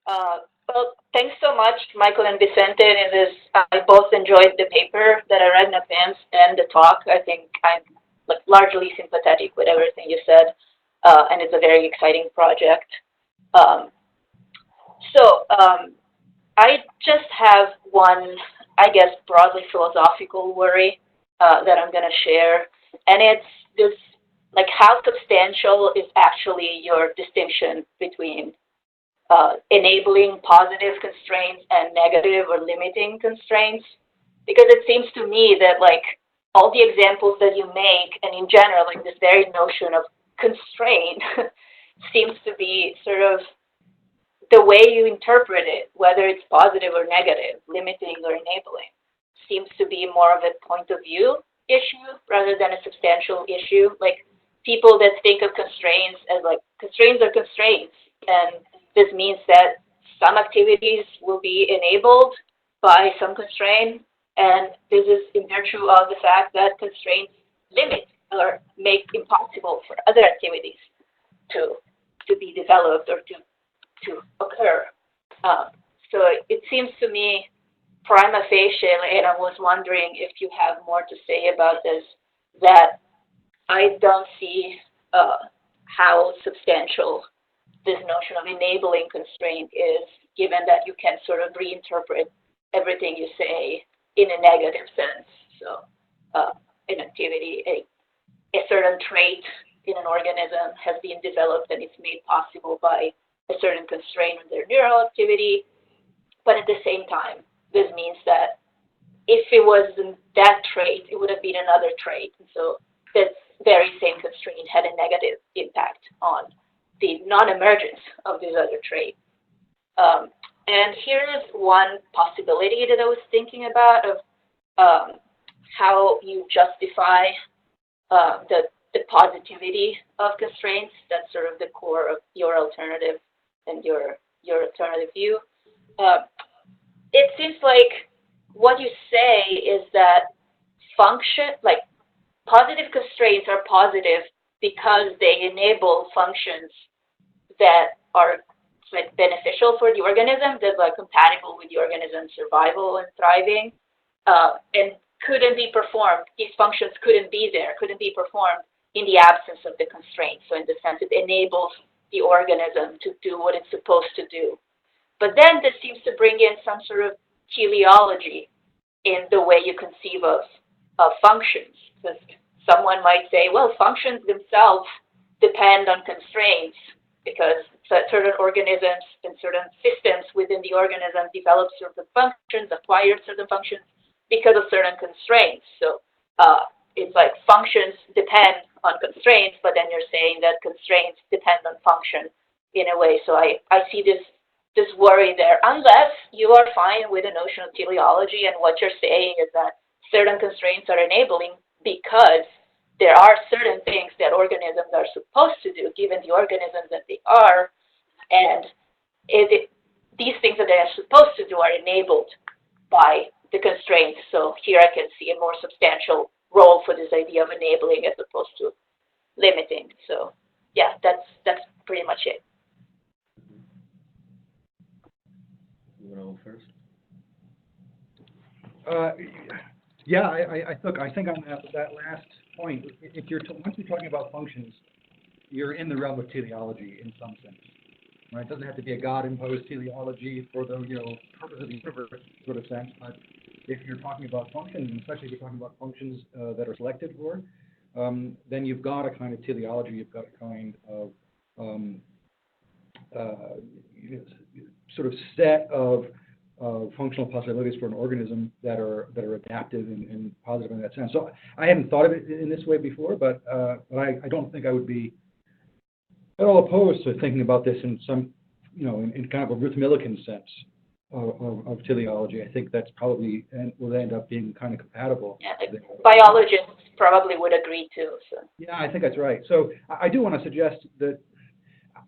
Well, thanks so much, Michael and Vicente. In this, I both enjoyed the paper that I read in advance and the talk. I think I'm like largely sympathetic with everything you said, and it's a very exciting project. Um, so I just have one, I guess, broadly philosophical worry that I'm going to share, and it's this, like, how substantial is actually your distinction between enabling positive constraints and negative or limiting constraints? Because it seems to me that, like, all the examples that you make, and in general, like this very notion of constraint, seems to be sort of the way you interpret it, whether it's positive or negative, limiting or enabling, seems to be more of a point of view issue rather than a substantial issue. Like, people that think of constraints as like constraints are constraints, and this means that some activities will be enabled by some constraint, and this is in virtue of the fact that constraints limit or make impossible for other activities to to be developed or to occur. So it seems to me prima facie, and I was wondering if you have more to say about this, that I don't see how substantial this notion of enabling constraint is, given that you can sort of reinterpret everything you say in a negative sense. So, an activity, a certain trait in an organism has been developed and it's made possible by a certain constraint in their neural activity. But at the same time, this means that if it wasn't that trait, it would have been another trait. And so this very same constraint had a negative impact on the non-emergence of this other trait. And here's one possibility that I was thinking about of how you justify the positivity of constraints. That's sort of the core of your alternative and your alternative view. Uh, it seems like what you say is that function, like positive constraints are positive because they enable functions that are like beneficial for the organism, that are compatible with the organism's survival and thriving, and couldn't be performed. These functions couldn't be there, couldn't be performed in the absence of the constraint. So in the sense, it enables the organism to do what it's supposed to do. But then this seems to bring in some sort of teleology in the way you conceive of functions. Because someone might say, well, functions themselves depend on constraints because certain organisms and certain systems within the organism develop certain functions, acquire certain functions because of certain constraints. So it's like functions depend on constraints, but then you're saying that constraints depend on function in a way. So I see this worry there, unless you are fine with the notion of teleology and what you're saying is that certain constraints are enabling because there are certain things that organisms are supposed to do, given the organisms that they are, and these things that they are supposed to do are enabled by the constraints. So here I can see a more substantial role for this idea of enabling as opposed to limiting. So yeah, that's pretty much it. You want to go first? Uh, yeah, I think on that last point, if once you're talking about functions, you're in the realm of teleology in some sense, right? It doesn't have to be a God-imposed teleology for the purpose of the universe sort of sense, but if you're talking about functions, and especially if you're talking about functions that are selected for, then you've got a kind of teleology, you've got a kind of sort of set of functional possibilities for an organism that are adaptive and positive in that sense. So I hadn't thought of it in this way before, but I don't think I would be at all opposed to thinking about this in some, in kind of a Ruth Millikan sense of teleology. I think that's probably will end up being kind of compatible. Yeah, like biologists probably would agree too. So. Yeah, I think that's right. So I do want to suggest that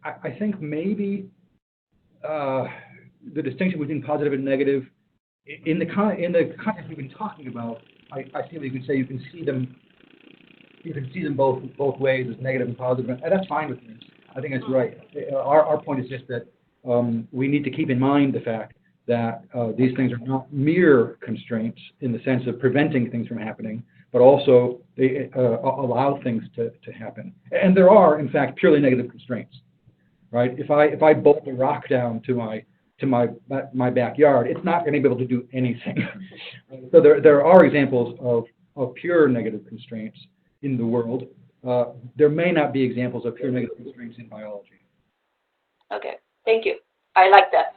I think maybe the distinction between positive and negative in the context we've been talking about, I feel you can say you can see them both ways as negative and positive, and that's fine with me. I think that's right. Our point is just that we need to keep in mind the fact that these things are not mere constraints in the sense of preventing things from happening, but also they allow things to happen. And there are, in fact, purely negative constraints, right? If I bolt a rock down to my backyard, it's not going to be able to do anything. So there are examples of pure negative constraints in the world. There may not be examples of pure negative constraints in biology. Okay, thank you. I like that.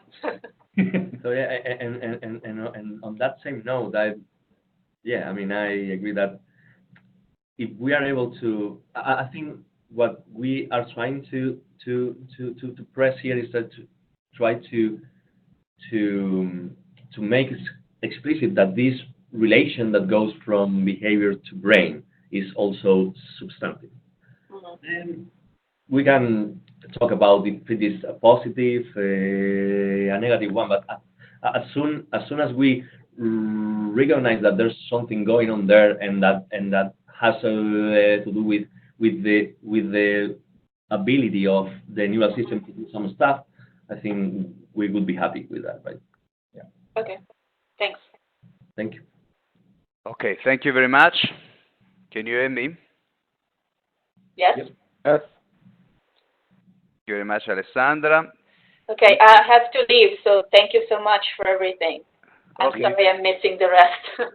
So yeah, and on that same note, I agree that if we are able to, I think what we are trying to press here is that to try to make it explicit that this relation that goes from behavior to brain is also substantive. And we can talk about if it is a positive, a negative one, but as soon as we recognize that there's something going on there, and that has to do with the ability of the neural system to do some stuff, I think we would be happy with that, right? Yeah. Okay, thanks. Thank you. Okay, thank you very much. Can you hear me? Yes? Yep. Yes. Thank you very much, Alessandra. Okay, I have to leave, so thank you so much for everything. I'm Okay. sorry I'm missing the rest.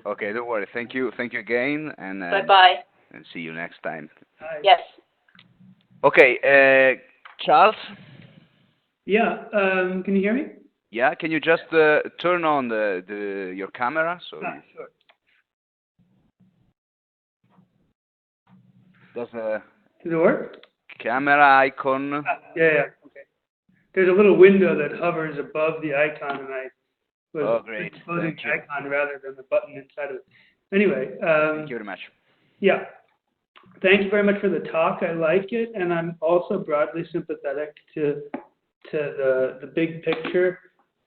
Okay, don't worry. Thank you again, and Bye-bye. and see you next time. Yes. Okay, Charles. Yeah, can you hear me? Yeah, can you just turn on your camera? So Sure. there's a Does it work? camera icon. Yeah, okay. There's a little window that hovers above the icon, and I was Great. closing Thank the you. icon rather than the button inside of it. Anyway, Thank you very much. yeah. Thank you very much for the talk. I like it, and I'm also broadly sympathetic to the big picture.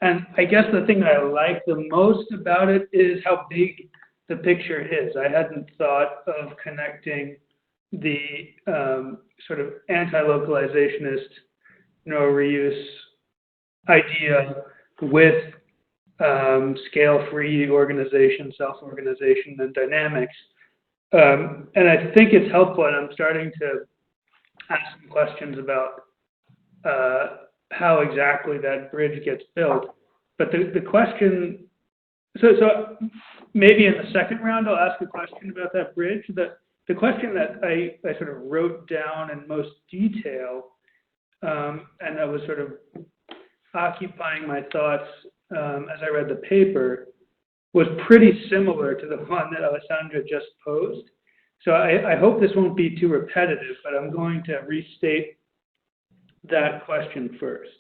And I guess the thing that I like the most about it is how big the picture is. I hadn't thought of connecting the sort of anti-localizationist reuse idea with scale-free organization, self-organization, and dynamics. And I think it's helpful, and I'm starting to ask some questions about how exactly that bridge gets built. But the question, so maybe in the second round I'll ask a question about that bridge. The question that I sort of wrote down in most detail, and that was sort of occupying my thoughts as I read the paper, was pretty similar to the one that Alessandra just posed. So I hope this won't be too repetitive, but I'm going to restate that question first.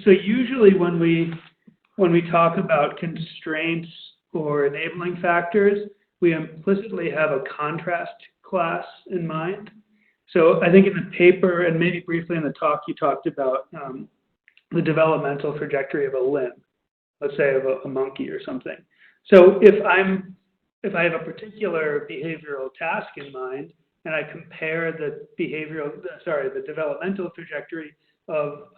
So usually when we talk about constraints or enabling factors, we implicitly have a contrast class in mind. So I think in the paper, and maybe briefly in the talk, you talked about the developmental trajectory of a limb, let's say of a monkey or something. So if I have a particular behavioral task in mind, and I compare the developmental trajectory of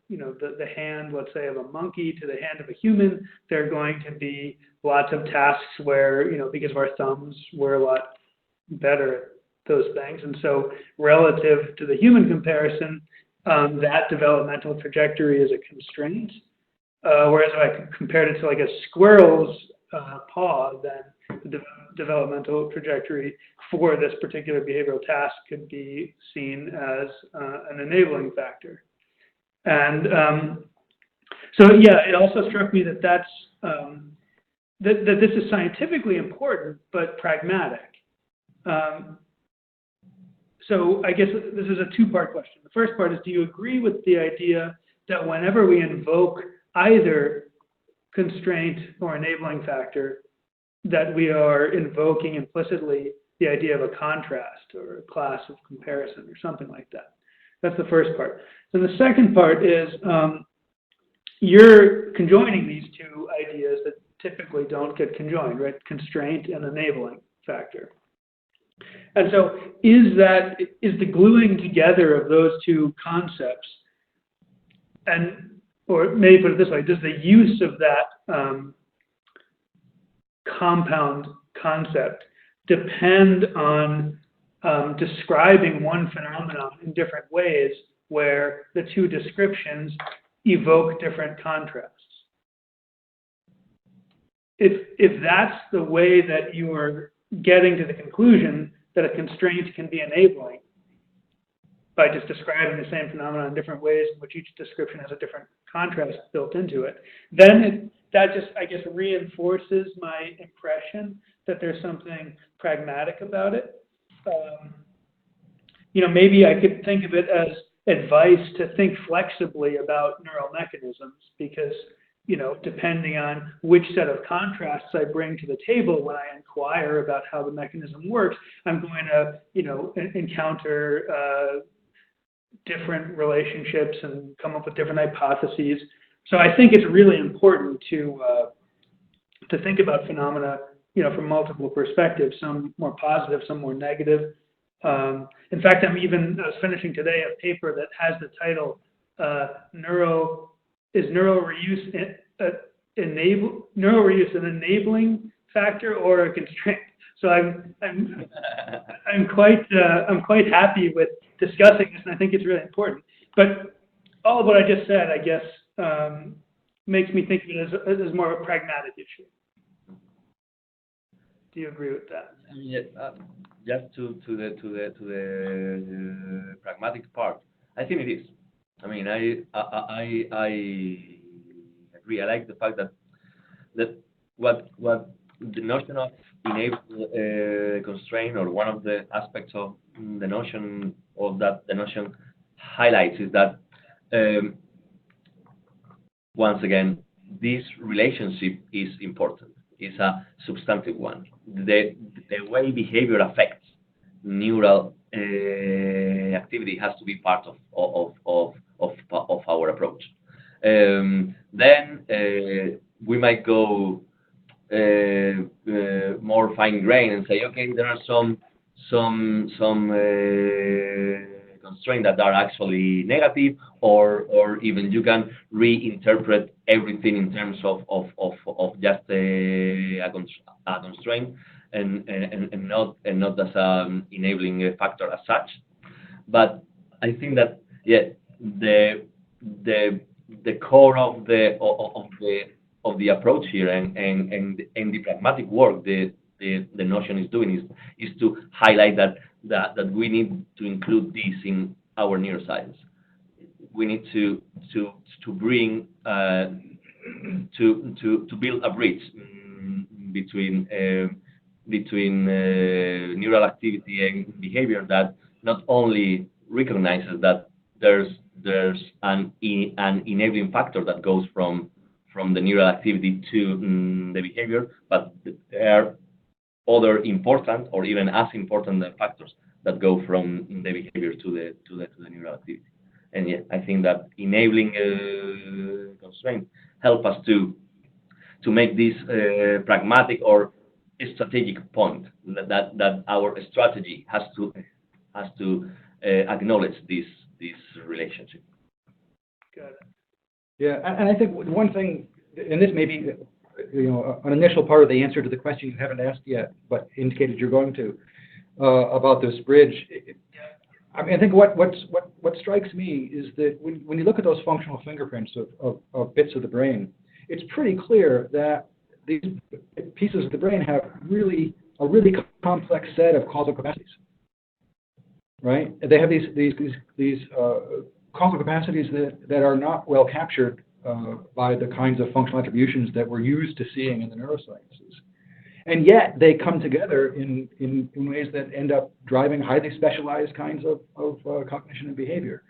the hand, let's say, of a monkey to the hand of a human, there are going to be lots of tasks where, because of our thumbs, we're a lot better at those things. And so relative to the human comparison, that developmental trajectory is a constraint. Whereas if I compared it to like a squirrel's paw, then the developmental trajectory for this particular behavioral task could be seen as an enabling factor. And so, yeah, it also struck me that that this is scientifically important, but pragmatic. So I guess this is a two-part question. The first part is, do you agree with the idea that whenever we invoke either constraint or enabling factor, that we are invoking implicitly the idea of a contrast or a class of comparison or something like that? That's the first part. And the second part is you're conjoining these two ideas that typically don't get conjoined, right? Constraint and enabling factor. And so is the gluing together of those two concepts, and, or maybe put it this way, does the use of that compound concept depend on describing one phenomenon in different ways where the two descriptions evoke different contrasts? If that's the way that you are getting to the conclusion that a constraint can be enabling by just describing the same phenomenon in different ways in which each description has a different contrast built into it, then that just, I guess, reinforces my impression that there's something pragmatic about it. Maybe I could think of it as advice to think flexibly about neural mechanisms, because, depending on which set of contrasts I bring to the table when I inquire about how the mechanism works, I'm going to, encounter different relationships and come up with different hypotheses. So I think it's really important to think about phenomena, from multiple perspectives, some more positive, some more negative. In fact, I was finishing today a paper that has the title neural reuse an enabling factor or a constraint. So I'm quite happy with discussing this, and I think it's really important. But all of what I just said, I guess, makes me think of it as more of a pragmatic issue. Do you agree with that? Yeah, just to the pragmatic part, I think it is. I mean, I agree. I like the fact that what the notion of enable constraint, or one of the aspects of the notion, or that the notion highlights, is that once again, this relationship is important. It's a substantive one. The way behavior affects neural activity has to be part of our approach. Then we might go more fine grained and say, okay, there are some constraints that are actually negative, or even you can reinterpret everything in terms of just a constraint and not as an enabling factor as such. But I think that the core of the approach here and the pragmatic work the notion is doing is to highlight that we need to include this in our neuroscience. We need to bring to build a bridge between neural activity and behavior that not only recognizes that there's an enabling factor that goes from the neural activity to the behavior, but there are other important or even as important factors that go from the behavior to the neural activity. And I think that enabling constraints help us to make this pragmatic or strategic point that our strategy has to acknowledge this relationship. Got it. Yeah, and I think one thing, and this may be, an initial part of the answer to the question you haven't asked yet, but indicated you're going to, about this bridge. I mean, I think what strikes me is that when you look at those functional fingerprints of bits of the brain, it's pretty clear that these pieces of the brain have a really complex set of causal capacities, right? They have these causal capacities that are not well captured by the kinds of functional attributions that we're used to seeing in the neurosciences. And yet they come together in ways that end up driving highly specialized kinds of cognition and behavior.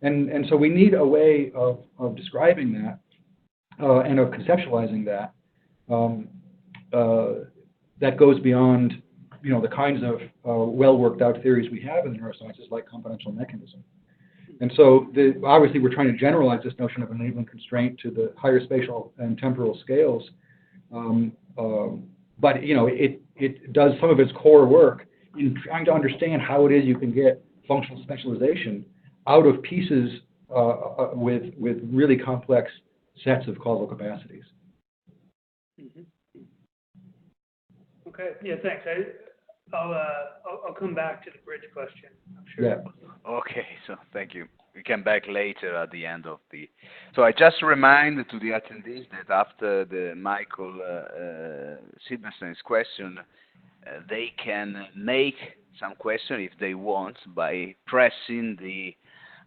And so we need a way of describing that and of conceptualizing that that goes beyond the kinds of well worked out theories we have in the neurosciences, like computational mechanism. And so obviously we're trying to generalize this notion of enabling constraint to the higher spatial and temporal scales. But it does some of its core work in trying to understand how it is you can get functional specialization out of pieces with really complex sets of causal capacities. Mhm. Okay, yeah, thanks. I'll come back to the bridge question, I'm sure. Yeah. Okay, so thank you. We come back later at the end of the. So I just remind to the attendees that after the Michael Silverstein's question, they can make some question if they want by pressing the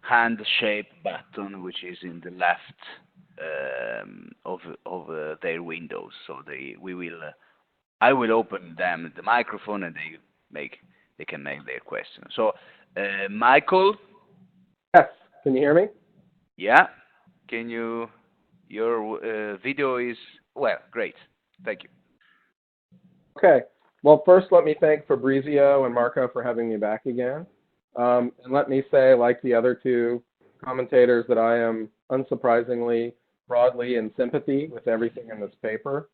hand-shaped button, which is in the left of their windows. So we will. I will open them the microphone and they can make their question. So, Michael. Yes, can you hear me? Yeah, can you? Your video is well, great. Thank you. Okay. Well, first let me thank Fabrizio and Marco for having me back again. And let me say, like the other two commentators, that I am unsurprisingly broadly in sympathy with everything in this paper.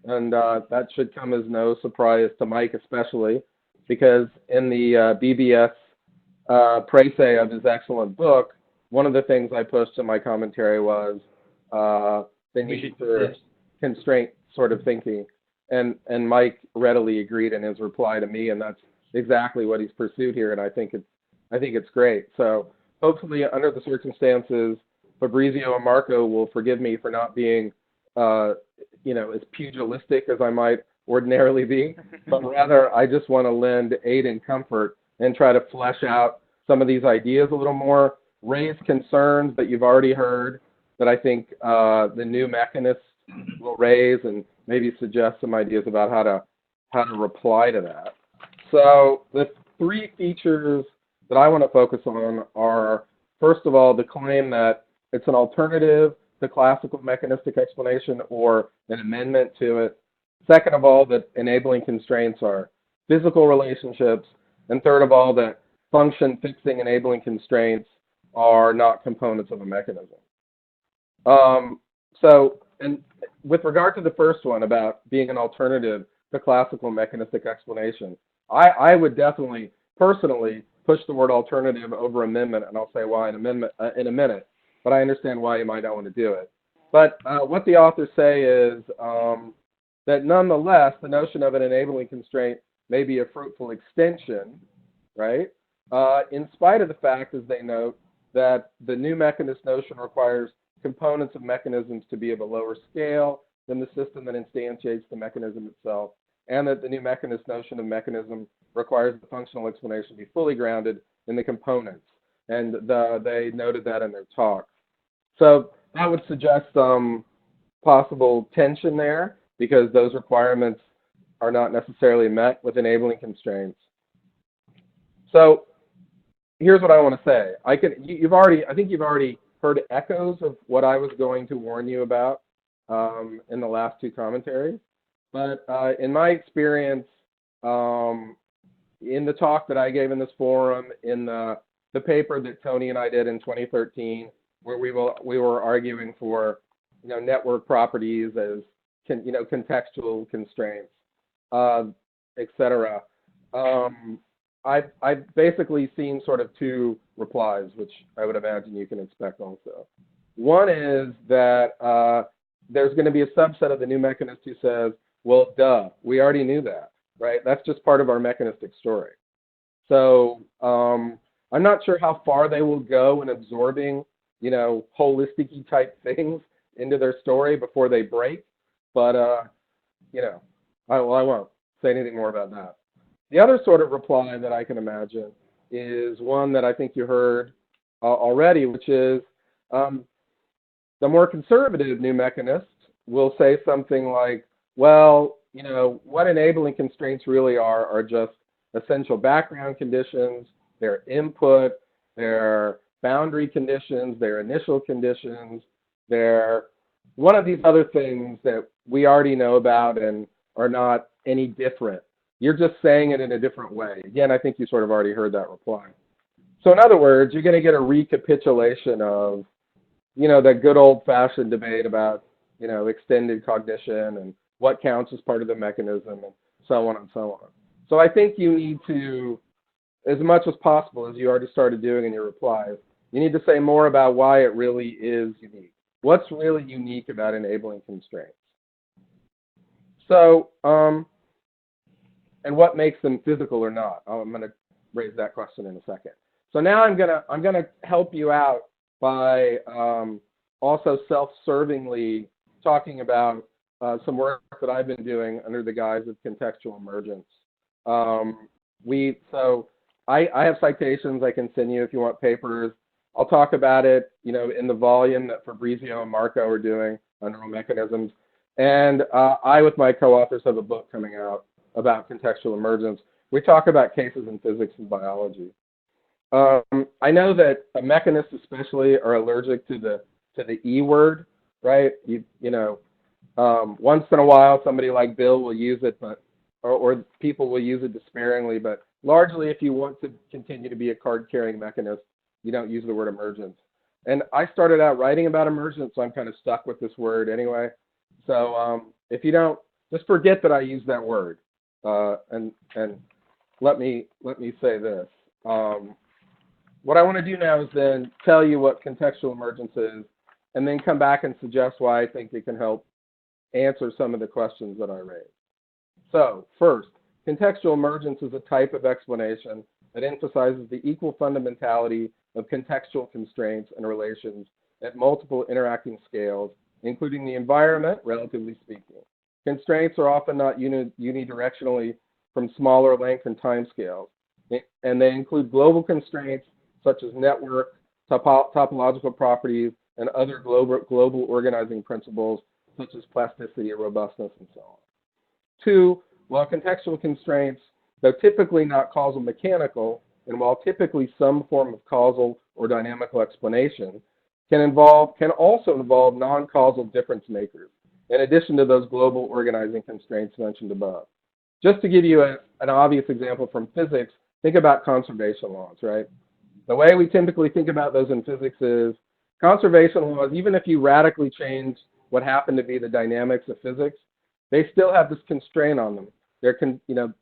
And that should come as no surprise to Mike especially, because in the BBS précis of his excellent book, one of the things I pushed in my commentary was the need for constraint sort of thinking. And Mike readily agreed in his reply to me, and that's exactly what he's pursued here, and I think it's great. So hopefully, under the circumstances, Fabrizio and Marco will forgive me for not being, as pugilistic as I might ordinarily be, but rather I just want to lend aid and comfort and try to flesh out some of these ideas a little more, raise concerns that you've already heard that I think the new mechanists will raise, and maybe suggest some ideas about how to reply to that. So the three features that I want to focus on are, first of all, the claim that it's an alternative to classical mechanistic explanation or an amendment to it. Second of all, that enabling constraints are physical relationships. And third of all, that function fixing enabling constraints are not components of a mechanism. And with regard to the first one about being an alternative to classical mechanistic explanation, I would definitely, personally, push the word alternative over amendment, and I'll say why in a minute, but I understand why you might not want to do it. But what the authors say is that nonetheless, the notion of an enabling constraint may be a fruitful extension, right? In spite of the fact, as they note, that the new mechanism notion requires components of mechanisms to be of a lower scale than the system that instantiates the mechanism itself, and that the new mechanism notion of mechanism requires the functional explanation to be fully grounded in the components. And they noted that in their talk. So that would suggest some possible tension there, because those requirements are not necessarily met with enabling constraints. So here's what I want to say. I think you've already heard echoes of what I was going to warn you about in the last two commentaries. But in my experience, in the talk that I gave in this forum, in the paper that Tony and I did in 2013, where we were arguing for network properties as contextual constraints, etc. I've basically seen sort of two replies, which I would imagine you can expect also. One is that there's going to be a subset of the new mechanist who says, well, duh, we already knew that, right? That's just part of our mechanistic story. So I'm not sure how far they will go in absorbing, holistic-y type things into their story before they break. But, I won't say anything more about that. The other sort of reply that I can imagine is one that I think you heard already, which is the more conservative new mechanist will say something like, well, what enabling constraints really are just essential background conditions, their input, their boundary conditions, their initial conditions, their one of these other things that we already know about and are not any different. You're just saying it in a different way. Again, I think you sort of already heard that reply. So in other words, you're going to get a recapitulation of, that good old-fashioned debate about, extended cognition and what counts as part of the mechanism and so on and so on. So I think you need to, as much as possible, as you already started doing in your replies, you need to say more about why it really is unique. What's really unique about enabling constraints? So, and what makes them physical or not? I'm going to raise that question in a second. So now I'm gonna help you out by also self-servingly talking about some work that I've been doing under the guise of contextual emergence. So I have citations I can send you if you want papers. I'll talk about it, in the volume that Fabrizio and Marco are doing on neural mechanisms. And I, with my co-authors, have a book coming out about contextual emergence. We talk about cases in physics and biology. I know that mechanists especially are allergic to the E word, right? Once in a while somebody like Bill will use it, or people will use it despairingly, but largely if you want to continue to be a card-carrying mechanist, you don't use the word emergence. And I started out writing about emergence, so I'm kind of stuck with this word anyway. So if you don't, just forget that I use that word. And let me say this. What I want to do now is then tell you what contextual emergence is, and then come back and suggest why I think it can help answer some of the questions that I raised. So first, contextual emergence is a type of explanation that emphasizes the equal fundamentality of contextual constraints and relations at multiple interacting scales, including the environment, relatively speaking. Constraints are often not unidirectionally from smaller length and time scales, and they include global constraints such as network, topological properties, and other global organizing principles such as plasticity, robustness, and so on. Two, while contextual constraints, though typically not causal mechanical, and while typically some form of causal or dynamical explanation, can also involve non-causal difference makers, in addition to those global organizing constraints mentioned above. Just to give you an obvious example from physics, think about conservation laws, right? The way we typically think about those in physics is conservation laws, even if you radically change what happened to be the dynamics of physics, they still have this constraint on them.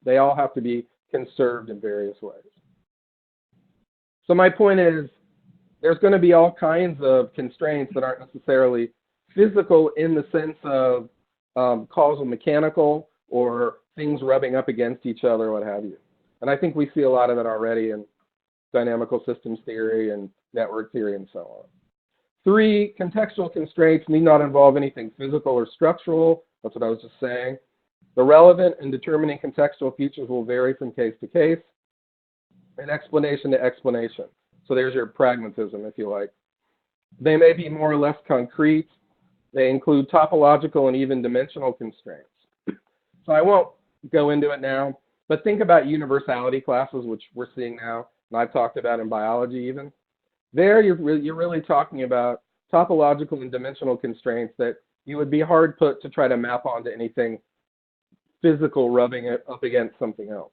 They all have to be conserved in various ways. So my point is, there's going to be all kinds of constraints that aren't necessarily physical in the sense of causal mechanical or things rubbing up against each other, what have you. And I think we see a lot of it already in dynamical systems theory and network theory and so on. Three, contextual constraints need not involve anything physical or structural. That's what I was just saying. The relevant and determining contextual features will vary from case to case and explanation to explanation. So there's your pragmatism, if you like. They may be more or less concrete. They include topological and even dimensional constraints. So I won't go into it now, but think about universality classes, which we're seeing now, and I've talked about in biology even. There, you're really talking about topological and dimensional constraints that you would be hard put to try to map onto anything physical rubbing it up against something else.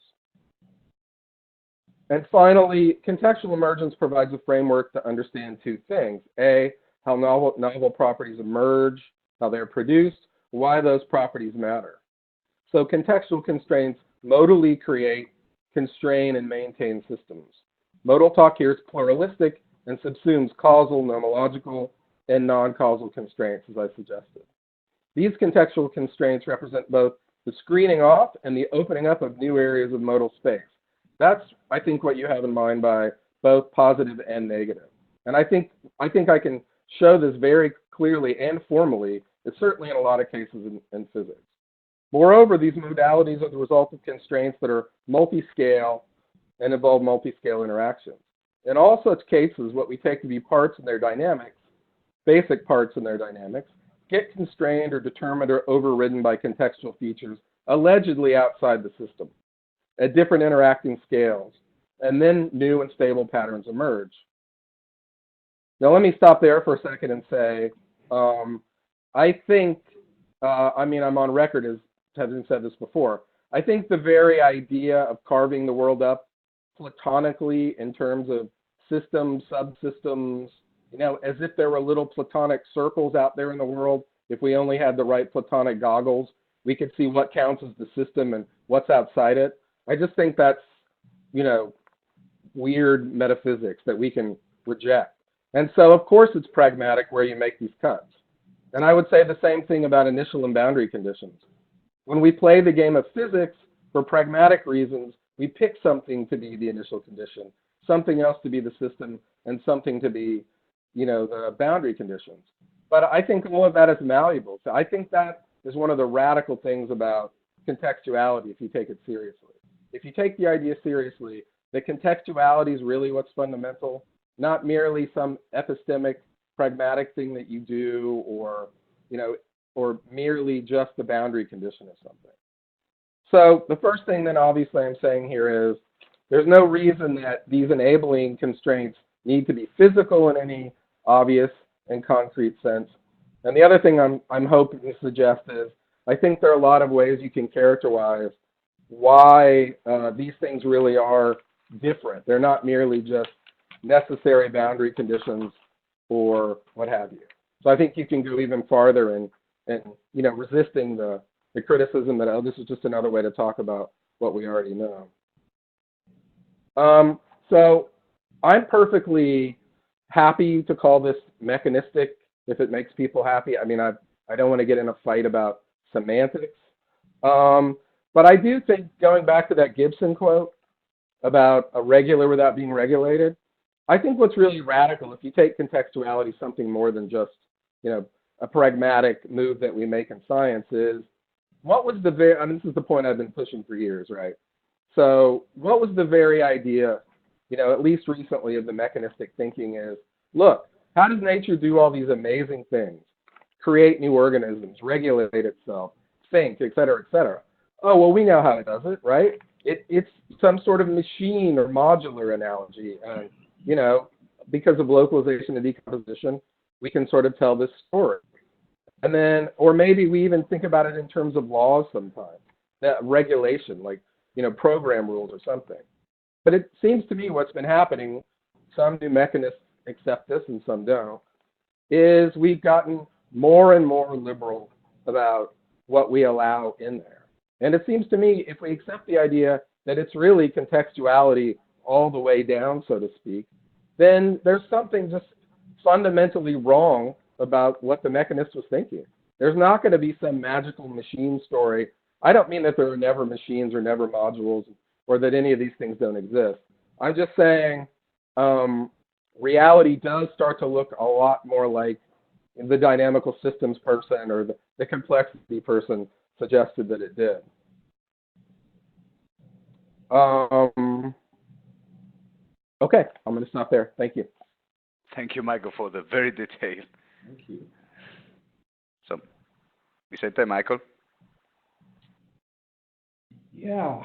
And finally, contextual emergence provides a framework to understand two things. A, how novel properties emerge, how they're produced, why those properties matter. So contextual constraints modally create, constrain, and maintain systems. Modal talk here is pluralistic and subsumes causal, nomological, and non-causal constraints, as I suggested. These contextual constraints represent both the screening off and the opening up of new areas of modal space. That's, I think, what you have in mind by both positive and negative. And I think I can show this very clearly and formally, certainly in a lot of cases in physics. Moreover, these modalities are the result of constraints that are multi-scale and involve multi-scale interactions. In all such cases, what we take to be parts in their dynamics, basic parts in their dynamics, get constrained or determined or overridden by contextual features allegedly outside the system at different interacting scales, and then new and stable patterns emerge. Now let me stop there for a second and say, I think, I'm on record as having said this before, I think the very idea of carving the world up platonically in terms of systems, subsystems, as if there were little platonic circles out there in the world, if we only had the right platonic goggles, we could see what counts as the system and what's outside it. I just think that's, you know, weird metaphysics that we can reject. And so, of course, it's pragmatic where you make these cuts. And I would say the same thing about initial and boundary conditions. When we play the game of physics, for pragmatic reasons, we pick something to be the initial condition, something else to be the system, and something to be, you know, the boundary conditions. But I think all of that is malleable. So I think that is one of the radical things about contextuality if you take it seriously. If you take the idea seriously, that contextuality is really what's fundamental, not merely some epistemic, pragmatic thing that you do, or, you know, or merely just the boundary condition of something. So the first thing then obviously I'm saying here is there's no reason that these enabling constraints need to be physical in any obvious and concrete sense. And the other thing I'm hoping to suggest is I think there are a lot of ways you can characterize why these things really are different. They're not merely just necessary boundary conditions or what have you. So I think you can go even farther in you know, resisting the criticism that, oh, this is just another way to talk about what we already know. So I'm perfectly happy to call this mechanistic if it makes people happy. I mean, I don't want to get in a fight about semantics. But I do think, going back to that Gibson quote about a regular without being regulated, I think what's really radical, if you take contextuality something more than just, you know, a pragmatic move that we make in science, is what was the I mean, this is the point I've been pushing for years, right? So what was the very idea, you know, at least recently, of the mechanistic thinking is, look, how does nature do all these amazing things? Create new organisms, regulate itself, think, et cetera, et cetera. Oh, well, we know how it does it, right? It's some sort of machine or modular analogy. And, you know, because of localization and decomposition, we can sort of tell this story. And then, or maybe we even think about it in terms of laws sometimes, that regulation, like, you know, program rules or something. But it seems to me what's been happening, some new mechanists accept this and some don't, is we've gotten more and more liberal about what we allow in there. And it seems to me if we accept the idea that it's really contextuality all the way down, so to speak, then there's something just fundamentally wrong about what the mechanist was thinking. There's not going to be some magical machine story. I don't mean that there are never machines or never modules or that any of these things don't exist. I'm just saying reality does start to look a lot more like the dynamical systems person or the complexity person suggested that it did. Okay, I'm going to stop there. Thank you. Thank you, Michael, for the very detailed. Thank you. So, Vicente, Michael? Yeah,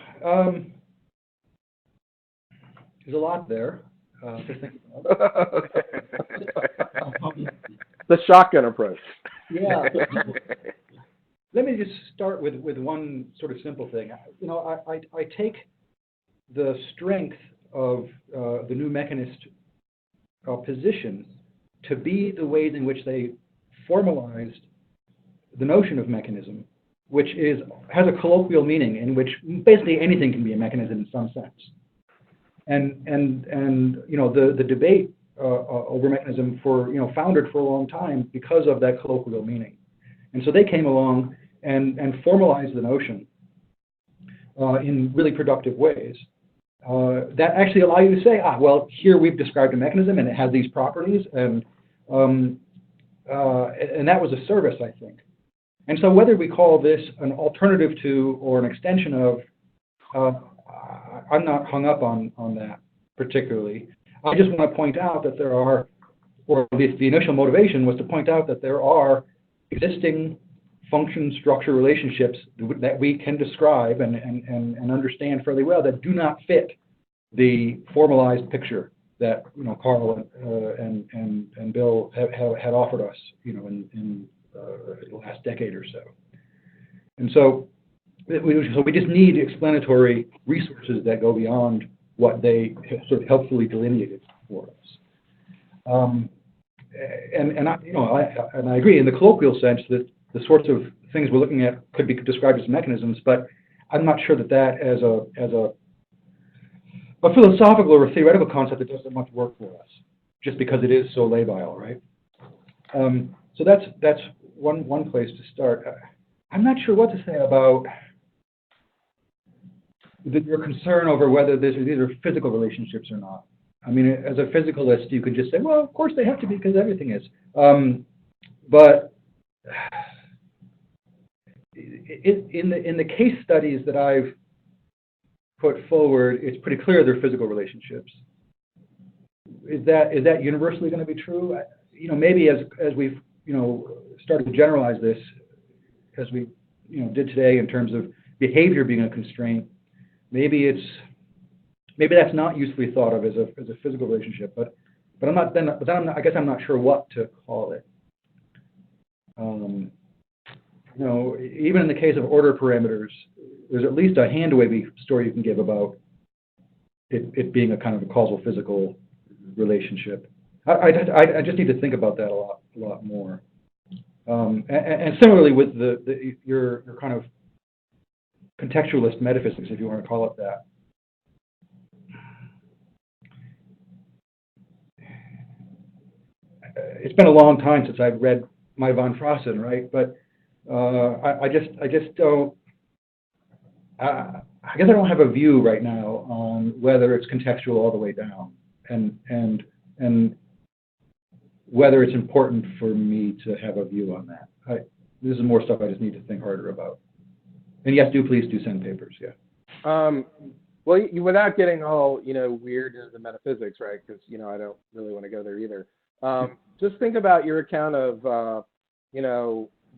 there's a lot there. Just thinking about. The shotgun approach. Yeah. Let me just start with one sort of simple thing. You know, I take the strength of the new mechanist position to be the ways in which they formalized the notion of mechanism, which has a colloquial meaning in which basically anything can be a mechanism in some sense. And you know, the debate over mechanism foundered for a long time because of that colloquial meaning. And so they came along and formalized the notion in really productive ways that actually allow you to say, well, here we've described a mechanism and it has these properties, and that was a service, I think. And so whether we call this an alternative to or an extension of, I'm not hung up on that particularly. I just want to point out that there are, or the initial motivation was to point out that there are existing function structure relationships that we can describe and understand fairly well that do not fit the formalized picture that Carl and Bill had offered us in the last decade or so. And so we just need explanatory resources that go beyond what they sort of helpfully delineated for us. And I agree in the colloquial sense that the sorts of things we're looking at could be described as mechanisms, but I'm not sure that as a philosophical or a theoretical concept, it doesn't much work for us, just because it is so labile, right? So that's one place to start. I'm not sure what to say about your concern over whether these are physical relationships or not. I mean, as a physicalist, you could just say, well, of course they have to be because everything is. But in the case studies that I've put forward, it's pretty clear they're physical relationships. Is that universally going to be true? You know, maybe as we've started to generalize this, as we did today in terms of behavior being a constraint, maybe that's not usefully thought of as a physical relationship. But I guess I'm not sure what to call it. Even in the case of order parameters, there's at least a hand-wavy story you can give about it being a kind of a causal physical relationship. I just need to think about that a lot more. And similarly with your kind of contextualist metaphysics, if you want to call it that. It's been a long time since I've read my von Frossen, right? But I just don't. I guess I don't have a view right now on whether it's contextual all the way down, and whether it's important for me to have a view on that. This is more stuff I just need to think harder about. And yes, please do send papers. Yeah. Well, without getting all weird into the metaphysics, right? Because I don't really want to go there either. Just think about your account of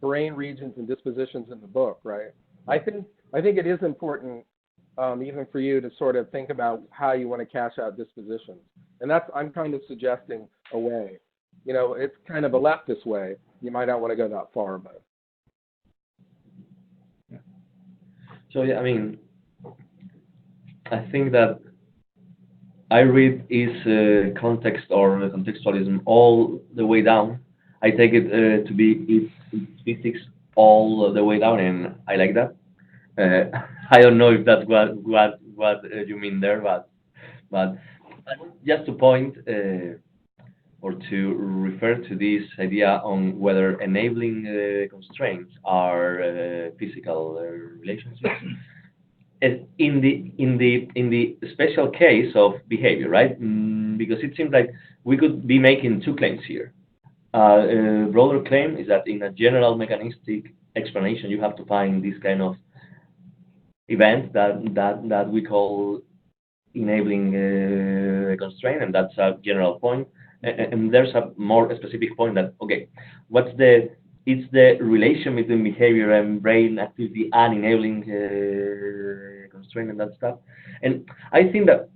brain regions and dispositions in the book, right? I think it is important, even for you, to sort of think about how you want to cash out dispositions, and I'm kind of suggesting a way. It's kind of a leftist way. You might not want to go that far, but. So yeah, I mean, I think that I read is context or contextualism all the way down. I take it to be physics all the way down, and I like that. I don't know if that's what you mean there, but just to point or to refer to this idea on whether enabling constraints are physical relationships. In the special case of behavior, right? Because it seems like we could be making two claims here. A broader claim is that in a general mechanistic explanation, you have to find this kind of event that we call enabling constraint, and that's a general point. And there's a more specific point that, okay, it's the relation between behavior and brain activity and enabling constraint and that stuff. And I think that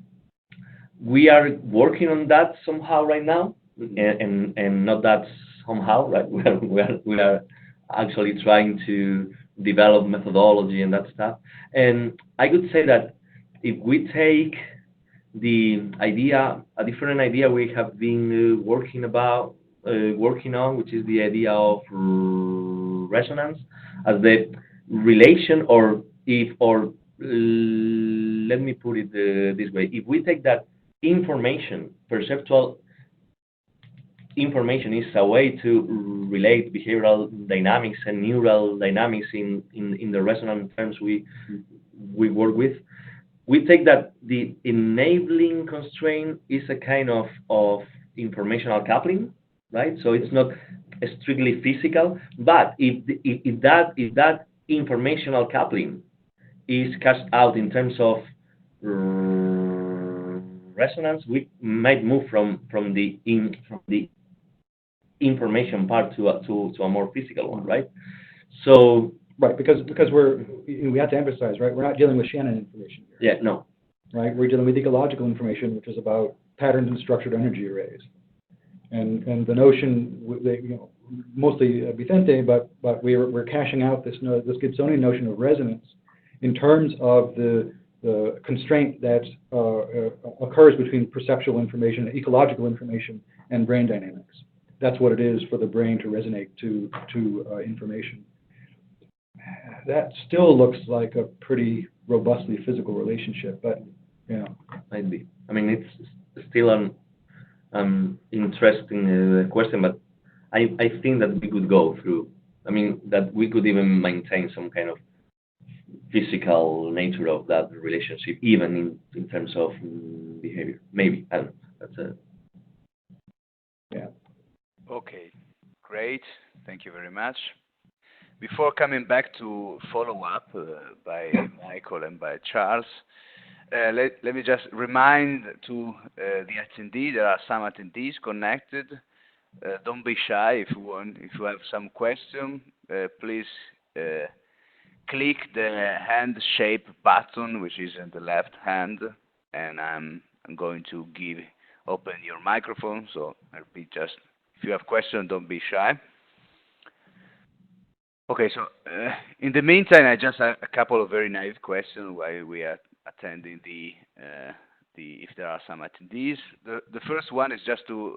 we are working on that somehow right now, and not that somehow, right? We are actually trying to develop methodology and that stuff. And I could say that if we take the idea, a different idea we have been working on, which is the idea of resonance as the relation, let me put it this way: if we take that perceptual information is a way to relate behavioral dynamics and neural dynamics in the resonant terms we work with. We take that the enabling constraint is a kind of informational coupling, right? So it's not strictly physical, but if that informational coupling is cast out in terms of resonance, we might move from the information part to a more physical one, right? So right, because we have to emphasize, right? We're not dealing with Shannon information here. Yeah, no. Right, we're dealing with ecological information, which is about patterns and structured energy arrays, and the notion, mostly Vicente, but we're cashing out this Gibsonian notion of resonance in terms of the constraint that occurs between perceptual information, ecological information, and brain dynamics. That's what it is for the brain to resonate to information. that still looks like a pretty robustly physical relationship, but yeah. Might be. I mean, it's still an interesting question, but I think that we could go through. I mean, that we could even maintain some kind of physical nature of that relationship, even in terms of behavior. Maybe. I don't know. That's a Yeah. Okay, great. Thank you very much. Before coming back to follow-up by Michael and by Charles, let me just remind to the attendee, there are some attendees connected. Don't be shy if you have some question, please click the hand-shaped button, which is in the left hand, and I'm going to open your microphone. So I repeat, just if you have questions, don't be shy. Okay, so in the meantime, I just have a couple of very naive questions while we are attending if there are some attendees. The first one is just to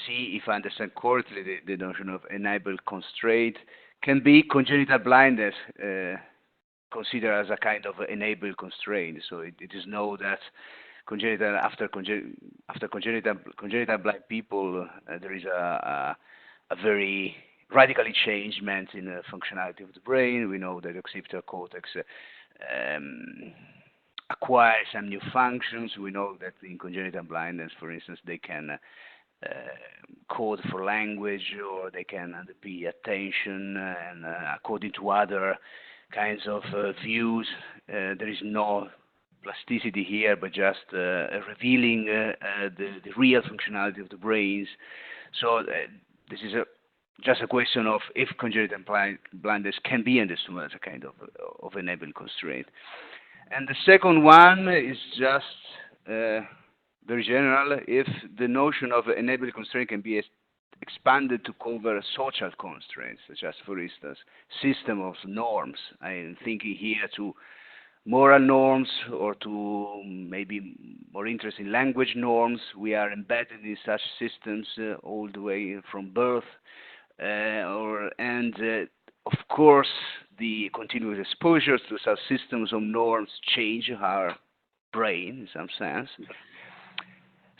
see if I understand correctly the notion of enabled constraint. Can be congenital blindness considered as a kind of enabled constraint? So it is known that after congenital blind people, there is a very radically changement in the functionality of the brain. We know that the occipital cortex acquires some new functions. We know that in congenital blindness, for instance, they can code for language, or they can be attention, and according to other kinds of views, there is no plasticity here, but just revealing the real functionality of the brains. So this is just a question of if congenital blindness can be understood as a kind of enabling constraint. And the second one is just very general. If the notion of enabling constraint can be expanded to cover social constraints, such as, for instance, system of norms. I am thinking here to moral norms, or to maybe more interesting language norms. We are embedded in such systems all the way from birth, of course, the continuous exposures to such systems of norms change our brain in some sense.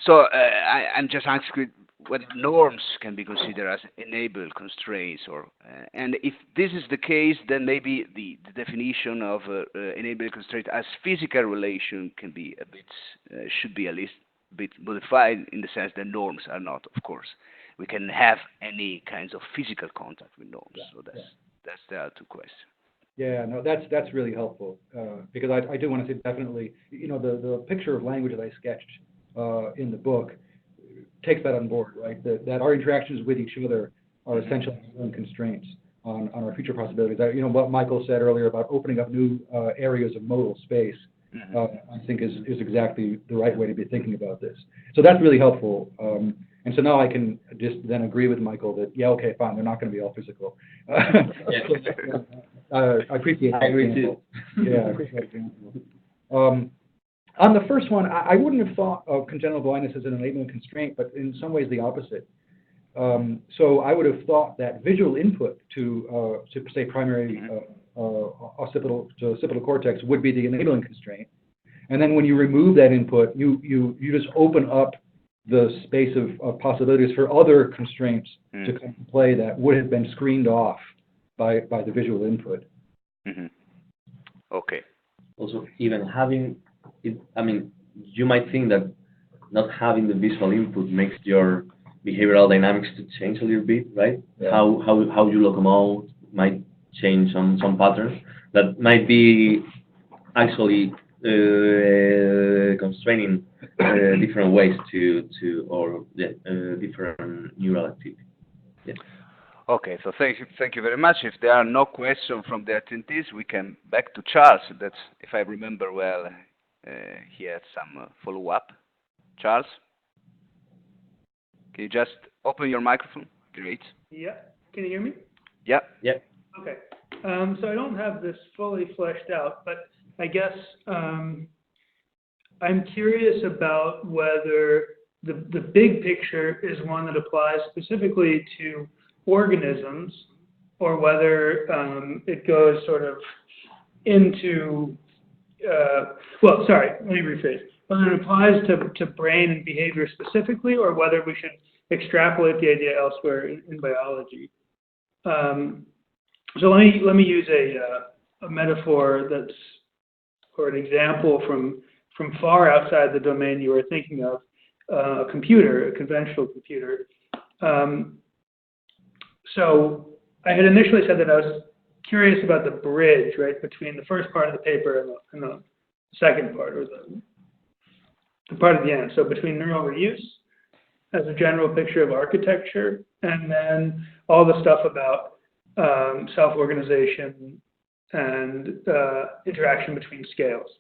So I'm just asking whether norms can be considered as enabled constraints, and if this is the case, then maybe the definition of enabled constraint as physical relation can be should be at least a bit modified, in the sense that norms are not, of course. We can have any kinds of physical contact with norms. Yeah, so that's the two questions. Yeah, no, that's really helpful, because I do want to say definitely, the picture of language that I sketched in the book takes that on board, right? That our interactions with each other are essentially our own constraints on our future possibilities. What Michael said earlier about opening up new areas of modal space, I think is exactly the right way to be thinking about this. So that's really helpful. And so now I can just then agree with Michael that, yeah, okay, fine, they're not going to be all physical. I appreciate that. I agree too. Yeah, I appreciate that. On the first one, I wouldn't have thought of congenital blindness as an enabling constraint, but in some ways the opposite. So I would have thought that visual input to say, primary occipital cortex would be the enabling constraint. And then when you remove that input, you just open up the space of possibilities for other constraints to come into play that would have been screened off by the visual input. Okay. Also, even having it, I mean, you might think that not having the visual input makes your behavioral dynamics to change a little bit, right? Yeah. How you locomote might change some patterns that might be actually constraining different ways different neural activity. Yeah. Okay, so thank you very much. If there are no questions from the attendees, we can back to Charles. That's, if I remember well, he had some follow-up. Charles, can you just open your microphone? Great. Yeah. Can you hear me? Yeah. Yeah. Okay. So I don't have this fully fleshed out, but I guess I'm curious about whether the big picture is one that applies specifically to organisms, or whether it goes sort of into, let me rephrase. Whether it applies to brain and behavior specifically, or whether we should extrapolate the idea elsewhere in biology. So let me use a metaphor or an example from far outside the domain you were thinking of, a computer, a conventional computer. So I had initially said that I was curious about the bridge, right, between the first part of the paper and the second part, or the part at the end. So between neural reuse as a general picture of architecture, and then all the stuff about self-organization and interaction between scales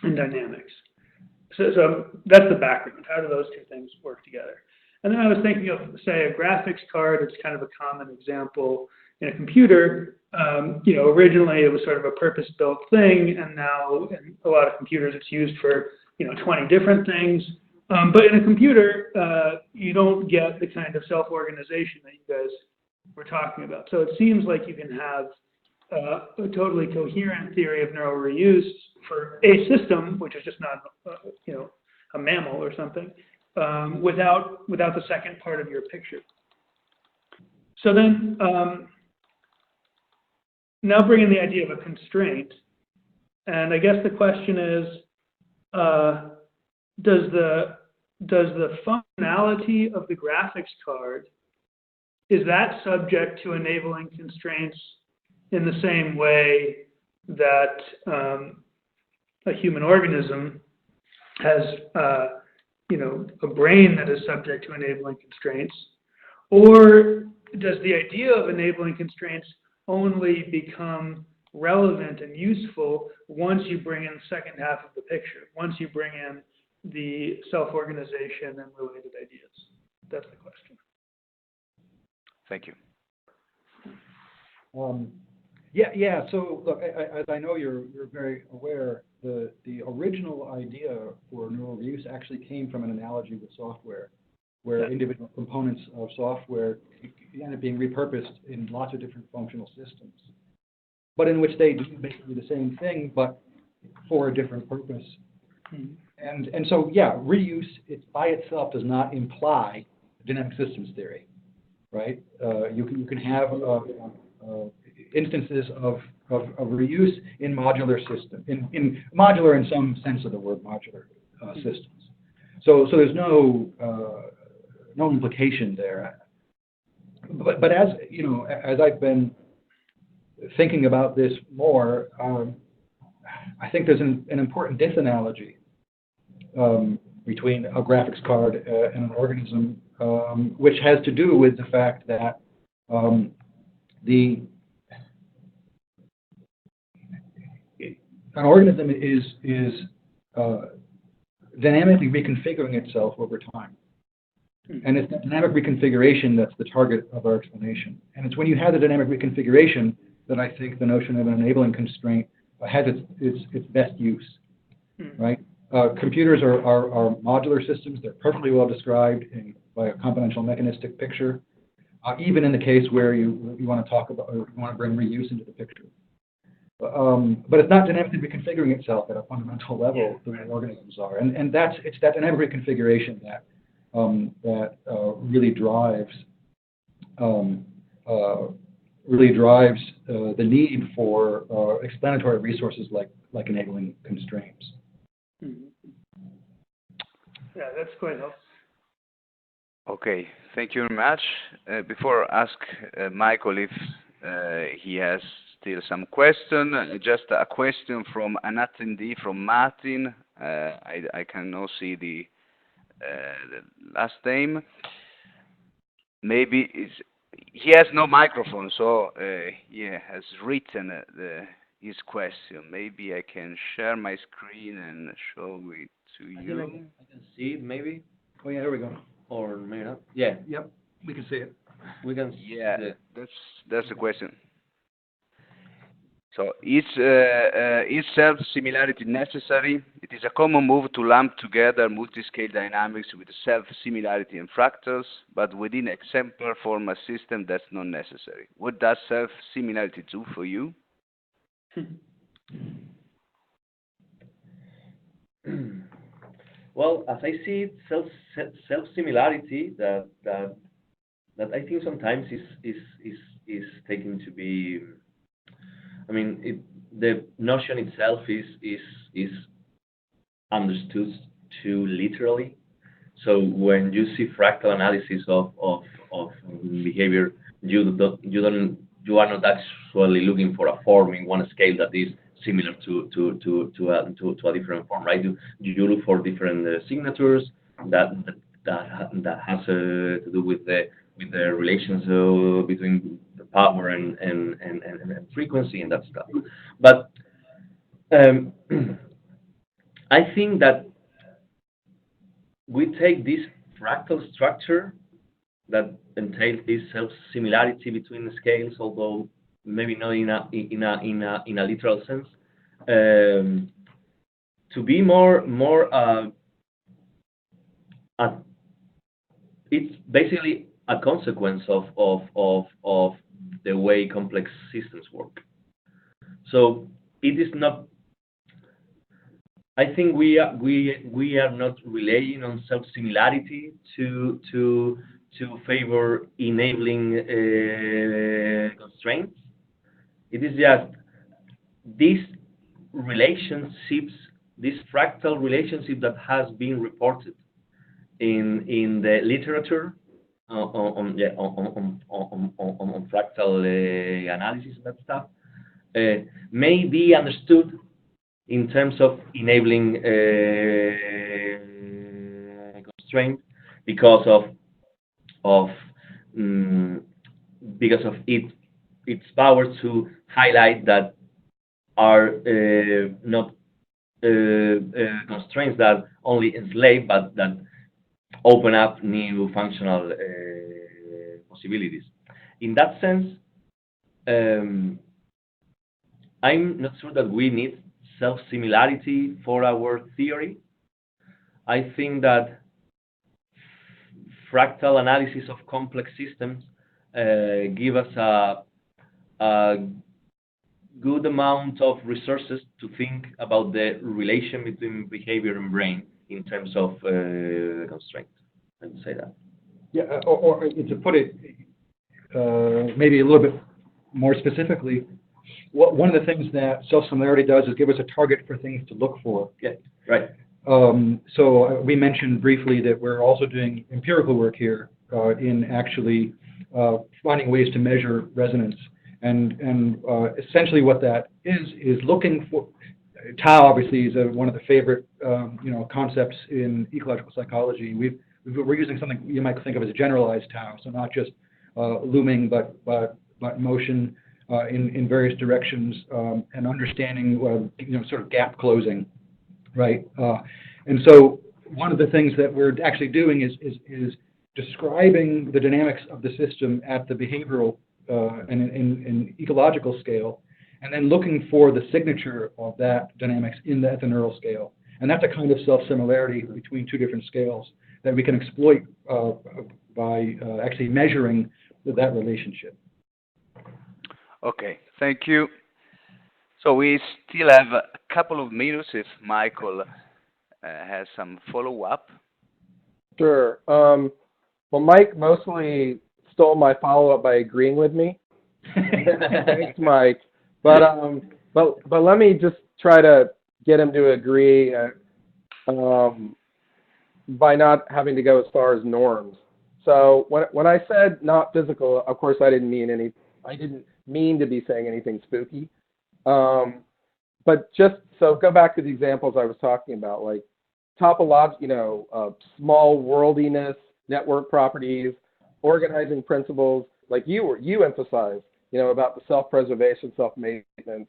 and dynamics. So that's the background. How do those two things work together? And then I was thinking of, say, a graphics card. It's kind of a common example in a computer. Originally it was sort of a purpose-built thing, and now in a lot of computers it's used for 20 different things. But in a computer, you don't get the kind of self-organization that you guys were talking about. So it seems like you can have a totally coherent theory of neural reuse for a system, which is just not, a mammal or something, without the second part of your picture. So then, now bring in the idea of a constraint, and I guess the question is, does the functionality of the graphics card, is that subject to enabling constraints in the same way that a human organism has, a brain that is subject to enabling constraints? Or does the idea of enabling constraints only become relevant and useful once you bring in the second half of the picture, once you bring in the self-organization and related ideas? That's the question. Thank you. Yeah. So look, as I know you're very aware, the original idea for neural reuse actually came from an analogy with software, where individual components of software end up being repurposed in lots of different functional systems, but in which they do basically the same thing, but for a different purpose. Mm-hmm. And so, reuse by itself does not imply dynamic systems theory, right? You can have instances of reuse in modular system, in modular in some sense of the word modular systems. So there's no implication there. But as as I've been thinking about this more, I think there's an important disanalogy between a graphics card and an organism, which has to do with the fact that an organism is dynamically reconfiguring itself over time. And it's that dynamic reconfiguration that's the target of our explanation. And it's when you have the dynamic reconfiguration that I think the notion of an enabling constraint has its best use, right? Computers are modular systems. They're perfectly well described by a combinational mechanistic picture, even in the case where you want to talk about, or you want to bring reuse into the picture. But it's not dynamically reconfiguring itself at a fundamental level the way organisms are. And it's that dynamic reconfiguration that really drives the need for explanatory resources like enabling constraints. Mm-hmm. Yeah, that's quite helpful. Okay, thank you very much. Before I ask Michael if he has still some question, just a question from an attendee, from Martin. I cannot see the last name. Maybe he has no microphone, so he has written his question. Maybe I can share my screen and show it to you. I can see it, maybe. Oh yeah, here we go. Or maybe not. Yeah. Yep, we can see it. We can. Yeah, that's the question. So is self-similarity necessary? It is a common move to lump together multi-scale dynamics with self-similarity and fractals, but within exemplar formal system that's not necessary. What does self-similarity do for you? Well, as I see it, self-similarity that I think sometimes is taken to be. I mean, the notion itself is understood too literally. So when you see fractal analysis of behavior, you are not actually looking for a form in one scale that is similar to a different form, right? You look for different signatures that that has to do with the relations between the power and frequency and that stuff. But um, I think that we take this fractal structure that entails this self-similarity between the scales, although maybe not in a literal sense, to be more it's basically a consequence of the way complex systems work. So it is not. I think we are not relying on self-similarity to favor enabling constraints. It is just these relationships, this fractal relationship that has been reported in the literature on fractal analysis and that stuff may be understood in terms of enabling constraint because of its power to highlight that are not constraints that only enslave but that open up new functional possibilities. In that sense, I'm not sure that we need self-similarity for our theory. I think that fractal analysis of complex systems give us a good amount of resources to think about the relation between behavior and brain in terms of constraint. I would say that. Yeah, or to put it maybe a little bit more specifically, one of the things that self-similarity does is give us a target for things to look for. Yeah, right. So we mentioned briefly that we're also doing empirical work here in actually finding ways to measure resonance. And essentially what that is looking for. Tau obviously is one of the favorite concepts in ecological psychology. We're using something you might think of as a generalized tau, so not just looming, but motion in various directions and understanding sort of gap closing, right? And so one of the things that we're actually doing is describing the dynamics of the system at the behavioral and in ecological scale, and then looking for the signature of that dynamics at the neural scale. And that's a kind of self-similarity between two different scales that we can exploit by actually measuring that relationship. Okay, thank you. So we still have a couple of minutes if Michael has some follow-up. Sure. Well, Mike mostly stole my follow-up by agreeing with me. Thanks, Mike. But let me just try to get him to agree by not having to go as far as norms. So when I said not physical, of course I didn't mean to be saying anything spooky. But just so go back to the examples I was talking about, like topological, small worldiness, network properties, organizing principles, like you emphasized, about the self-preservation, self-maintenance.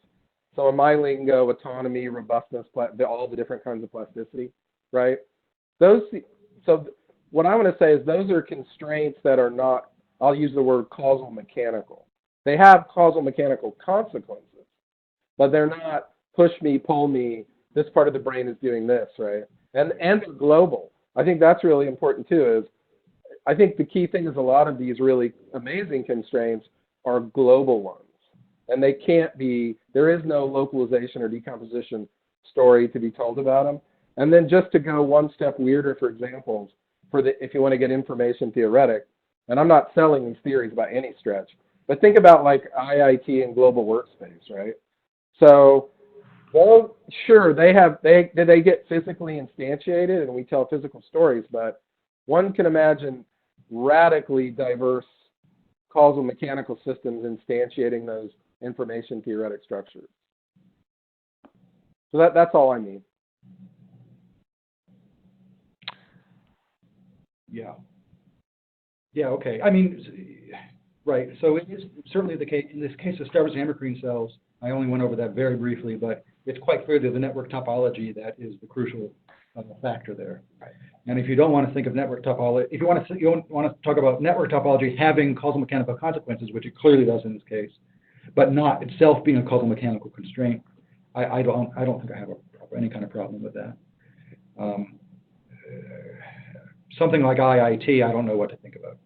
So in my lingo, autonomy, robustness, all the different kinds of plasticity, right? So what I want to say is those are constraints that are not, I'll use the word causal mechanical. They have causal mechanical consequences, but they're not push me, pull me, this part of the brain is doing this, right? And they're global. I think that's really important too, is I think the key thing is a lot of these really amazing constraints are global ones. And they can't be, there is no localization or decomposition story to be told about them. And then just to go one step weirder for examples, if you want to get information theoretic, and I'm not selling these theories by any stretch, but think about like IIT and global workspace, right? So, well, sure, they get physically instantiated and we tell physical stories, but one can imagine radically diverse causal mechanical systems instantiating those information theoretic structures. So that's all I mean. Yeah. Yeah, okay. I mean, right. So it is certainly the case, in this case of Starbuck's Hammer-Green cells, I only went over that very briefly, but it's quite clear that the network topology that is the crucial factor there. Right. And if you don't want to think of network topology, if you want to talk about network topology having causal mechanical consequences, which it clearly does in this case, but not itself being a causal mechanical constraint, I don't think I have any kind of problem with that. Something like IIT, I don't know what to think about.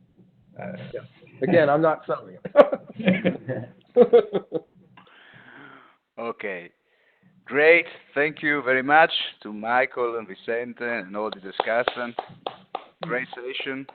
Yeah. Again, I'm not selling it. Okay. Great. Thank you very much to Michael and Vicente and all the discussant. Great session.